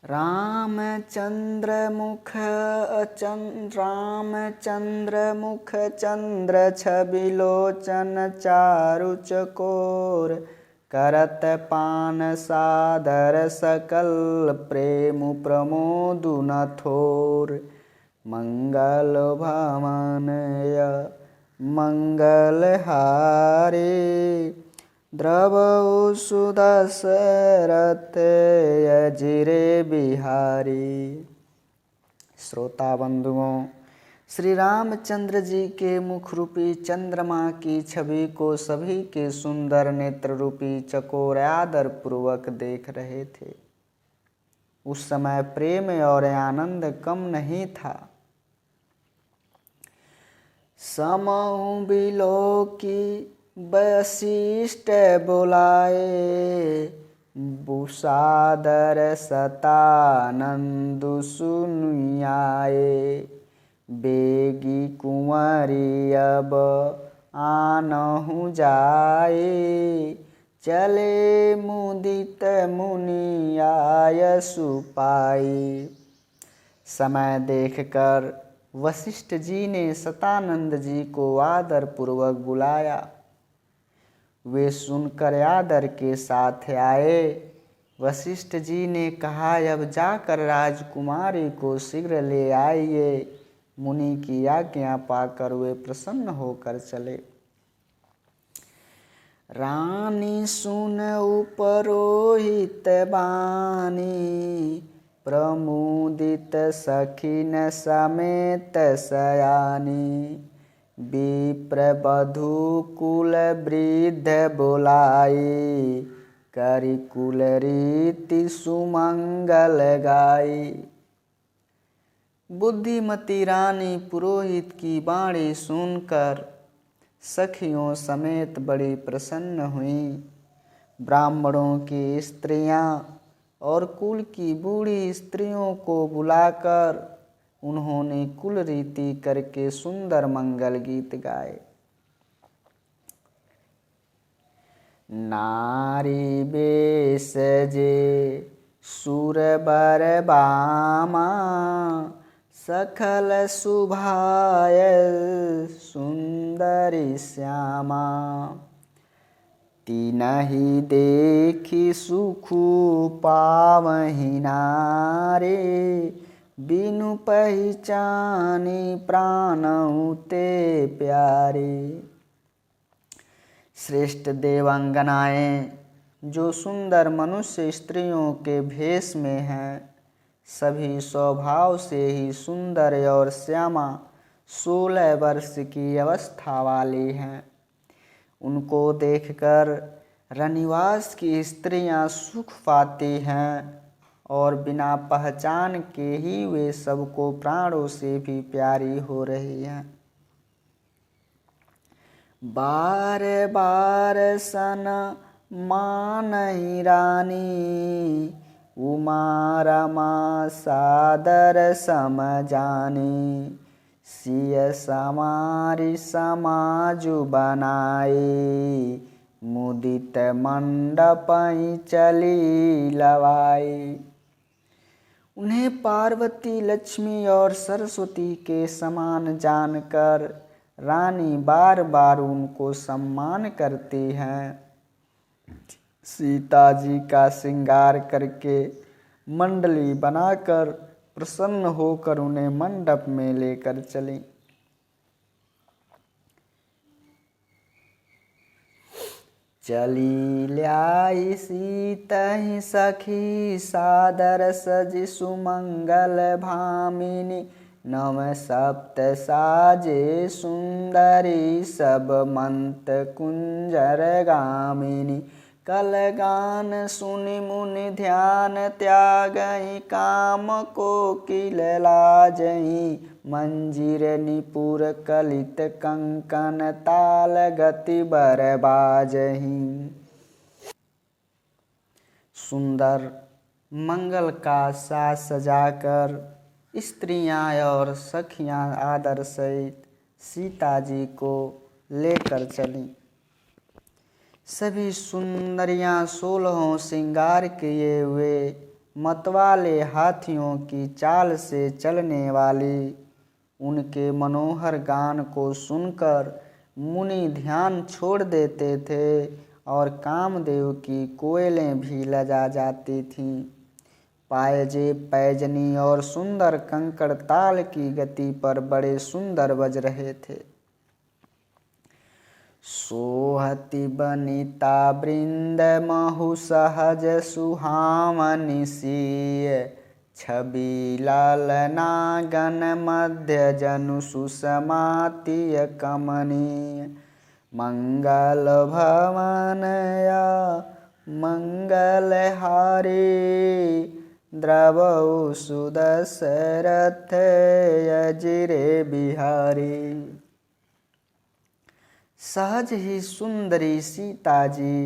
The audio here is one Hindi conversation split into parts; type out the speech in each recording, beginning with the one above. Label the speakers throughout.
Speaker 1: रामचंद्र मुख चंद्र छबिलोचन चारु चकोर करत पान सादर सकल प्रेम प्रमोदु न थोर। मंगल भवनय मंगलहारी द्रवौ सुदशरथ अजिरे बिहारी। श्रोता बंधुओं, श्री रामचंद्र जी के मुख रूपी चंद्रमा की छवि को सभी के सुंदर नेत्र रूपी चकोर आदर पूर्वक देख रहे थे। उस समय प्रेम और आनंद कम नहीं था। समहु बिलोकी वशिष्ठ बोलाए बुसादर सतानंदु सुनियाए। बेगी कुंवरी अब आनहु जाए चले मुदित मुनि आयसु पाई। समय देखकर वशिष्ठ जी ने सतानंद जी को आदर पूर्वक बुलाया। वे सुनकर आदर के साथ आए। वशिष्ठ जी ने कहा, अब जाकर राजकुमारी को शीघ्र ले आइए। मुनि की आज्ञा पाकर वे प्रसन्न होकर चले। रानी सुन उपरोहित बानी प्रमुदित सखिन समेत सयानी। विप्र बधू कुल वृद्ध बोलाई करि कुल रीति सुमंगल गाई। बुद्धिमती रानी पुरोहित की वाणी सुनकर सखियों समेत बड़ी प्रसन्न हुई। ब्राह्मणों की स्त्रियां और कुल की बूढ़ी स्त्रियों को बुलाकर उन्होंने कुल रीति करके सुंदर मंगल गीत गाए। नारी बेश जे सुरबर बामा सखल सुभाय सुंदरी श्यामा। तीनहि देखी सुखु पावहि नारे बिनु पहचानी प्राणउ ते प्यारे। श्रेष्ठ देवांगनाएं जो सुंदर मनुष्य स्त्रियों के भेष में हैं, सभी स्वभाव से ही सुंदर और श्यामा 16 वर्ष की अवस्था वाली हैं। उनको देखकर रनिवास की स्त्रियां सुख पाती हैं और बिना पहचान के ही वे सबको प्राणों से भी प्यारी हो रही हैं। बार बार सन मानहि रानी उमा रमा सादर सम जानी। सिय समारी समाजु बनाई मुदित मंडपहि चली लवाई। उन्हें पार्वती लक्ष्मी और सरस्वती के समान जानकर रानी बार बार उनको सम्मान करती हैं। सीता जी का श्रृंगार करके मंडली बनाकर प्रसन्न होकर उन्हें मंडप में लेकर चली। चली ल्याई सीतहि सखी सादर सजि सुमंगल भामिनी। नव सप्त साजे सुंदरी सब मंत कुंजर गामिनी। कल गान सुनि मुनि ध्यान त्यागहि काम कोकिल लाजहि। मंजीर निपुर कलित कंकन ताल गति बर बाजहि। सुंदर मंगल का साज सजाकर स्त्रियां और सखियां आदर सहित सीता जी को लेकर चली। सभी सुंदरियां 16 श्रृंगार किए हुए मतवाले हाथियों की चाल से चलने वाली। उनके मनोहर गान को सुनकर मुनि ध्यान छोड़ देते थे और कामदेव की कोयलें भी लजा जाती थीं। पायजेब, पैजनी और सुंदर कंकड़ ताल की गति पर बड़े सुंदर बज रहे थे। सोहति बनिता वृंद महु सहज सुहामनि सिय, छवि ललना गण मध्य जनु सुसमातिय कमनीय। मंगल भवनया मंगल हारी, द्रवौ सुदशरथ अजिरे बिहारी। सहज ही सुंदरी सीता जी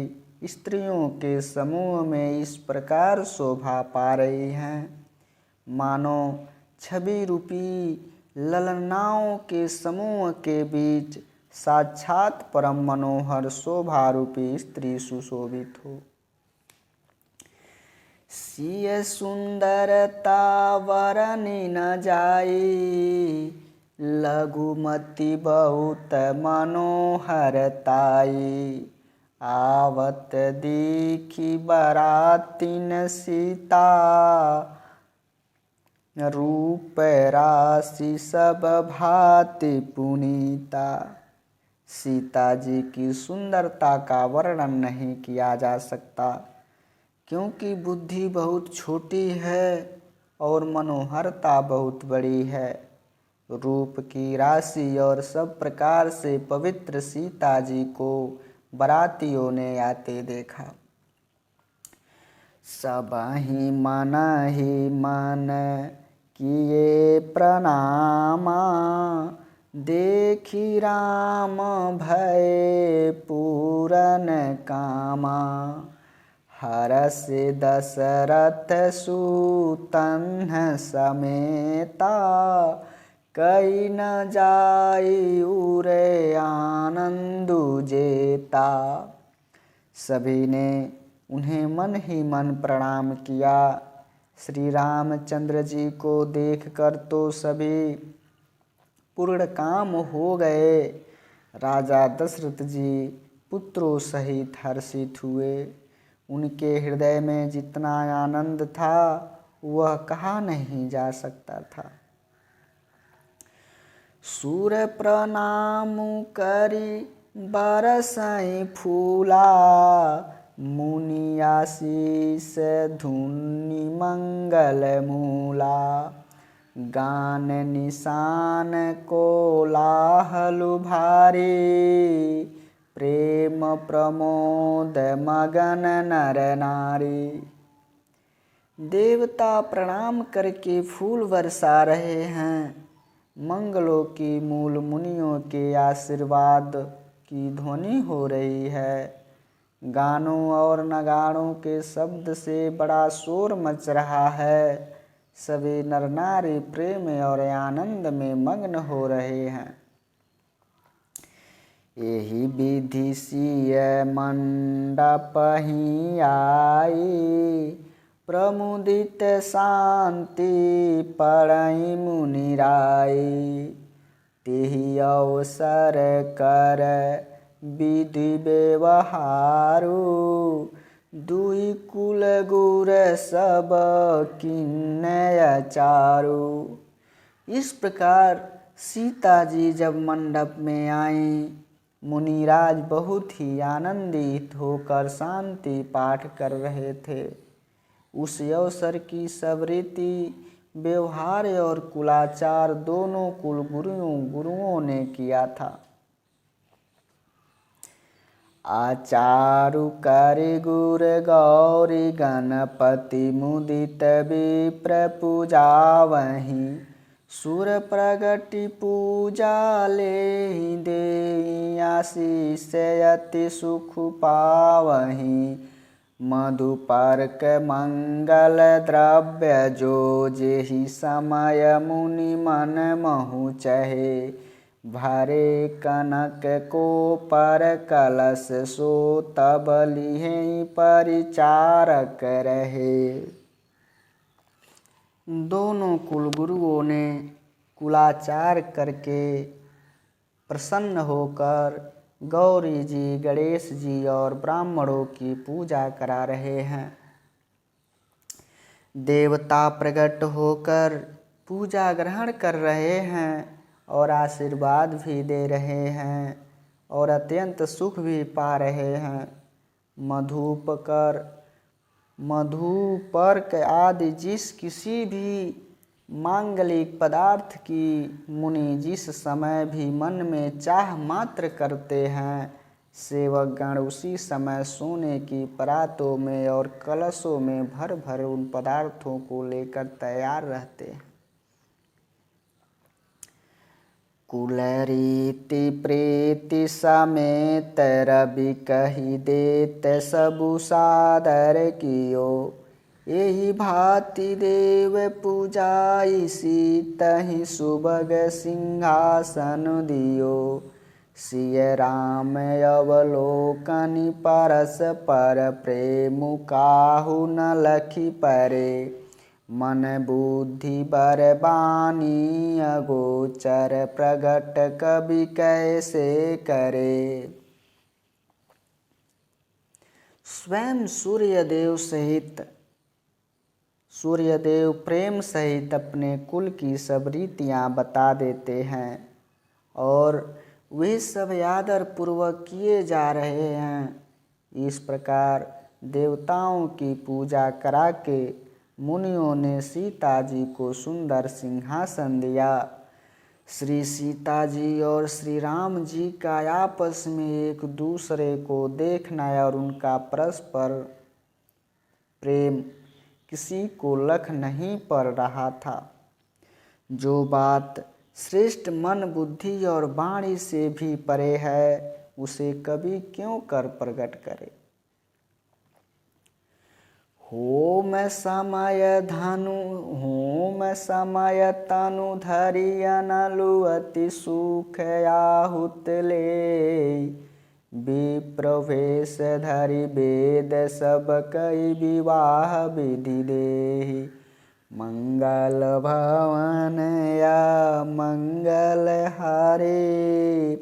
Speaker 1: स्त्रियों के समूह में इस प्रकार शोभा पा रही हैं, मानो छवि रूपी ललनाओं के समूह के बीच साक्षात परम मनोहर शोभा रूपी स्त्री सुशोभित हो। सिय सुंदरता वरनि न जाई, लघुमति बहुत मनोहरताई। आवत देखी बरातिन सीता, रूप राशि सब भांति पुनीता। सीता जी की सुंदरता का वर्णन नहीं किया जा सकता, क्योंकि बुद्धि बहुत छोटी है और मनोहरता बहुत बड़ी है। रूप की राशि और सब प्रकार से पवित्र सीता जी को बरातियों ने आते देखा। सबहि मन ही मन किए प्रणामा, देखी राम भय पूरन कामा। हरष दशरथ सुतन्ह समेता, कई न जाई उरे आनंदु जेता। सभी ने उन्हें मन ही मन प्रणाम किया। श्री रामचंद्र जी को देखकर तो सभी पूर्ण काम हो गए। राजा दशरथ जी पुत्रों सहित हर्षित हुए। उनके हृदय में जितना आनंद था वह कहा नहीं जा सकता था। सूर प्रणाम करी बरसई फूला, मुनि आशीष धुनि मंगल मूला। गान निशान कोलाहल भारी, प्रेम प्रमोद मगन नर नारी। देवता प्रणाम करके फूल बरसा रहे हैं। मंगलों की मूल मुनियों के आशीर्वाद की ध्वनि हो रही है। गानों और नगाड़ों के शब्द से बड़ा शोर मच रहा है। सभी नर नारी प्रेम और आनंद में मग्न हो रहे हैं। यही विधि सिय मंडप ही आई, प्रमुदित शांति पड़ई मुनिराई। तेहि अवसर कर विधि व्यवहारु, दुई कुल गुर सब किन्नय चारु। इस प्रकार सीता जी जब मंडप में आईं, मुनिराज बहुत ही आनंदित होकर शांति पाठ कर रहे थे। उस अवसर की सब रीति व्यवहार और कुलाचार दोनों कुल गुरुओं ने किया था। आचारु करि गुर गौरी, गणपति मुदित विप्र पूजावहि। सुर प्रगति पूजा लेहि, देहि आशीष अति सुख पावहि। मधुपर्क मंगल द्रव्य जो, जेहि समय मुनि मन महु चहे। भरे कनक को पर कलश सो, तब लिहि परिचारक रहे। दोनों कुलगुरुओं ने कुलाचार करके प्रसन्न होकर गौरी जी, गणेश जी और ब्राह्मणों की पूजा करा रहे हैं। देवता प्रकट होकर पूजा ग्रहण कर रहे हैं और आशीर्वाद भी दे रहे हैं और अत्यंत सुख भी पा रहे हैं। मधुपर्क आदि जिस किसी भी मांगलिक पदार्थ की मुनि जिस समय भी मन में चाह मात्र करते हैं, सेवक गण उसी समय सोने की परातों में और कलशों में भर भर उन पदार्थों को लेकर तैयार रहते हैं। कुल रीति प्रीति समेत रवि कही देत सबु सादर कियो, एहि भांति देव पूजाइसी तहि सुभग सिंहासन दियो। सिय राम अवलोकनि परस पर प्रेम काहू न लखी परे, मन बुद्धि बर बानी अगोचर प्रगट कवि कैसे करे। स्वयं सूर्यदेव प्रेम सहित अपने कुल की सब रीतियाँ बता देते हैं और वे सब आदर पूर्वक किए जा रहे हैं। इस प्रकार देवताओं की पूजा करा के मुनियों ने सीता जी को सुंदर सिंहासन दिया। श्री सीता जी और श्री राम जी का आपस में एक दूसरे को देखना और उनका परस्पर प्रेम किसी को लख नहीं पड़ रहा था। जो बात श्रेष्ठ मन बुद्धि और वाणी से भी परे है, उसे कवि क्यों कर प्रकट करे। होम समय तनु धरि अनलु अति सुख आहुत ले, विप्रवेश धरि वेद सब कई विवाह विधि देहि। मंगल भवन या मंगल हारे,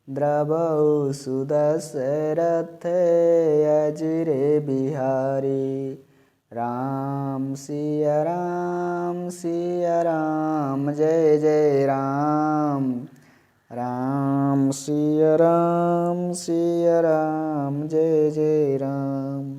Speaker 1: द्रवौ सुदशरथ अजिरे बिहारी। राम सिया राम जय जय राम। राम सिया राम जय जय राम।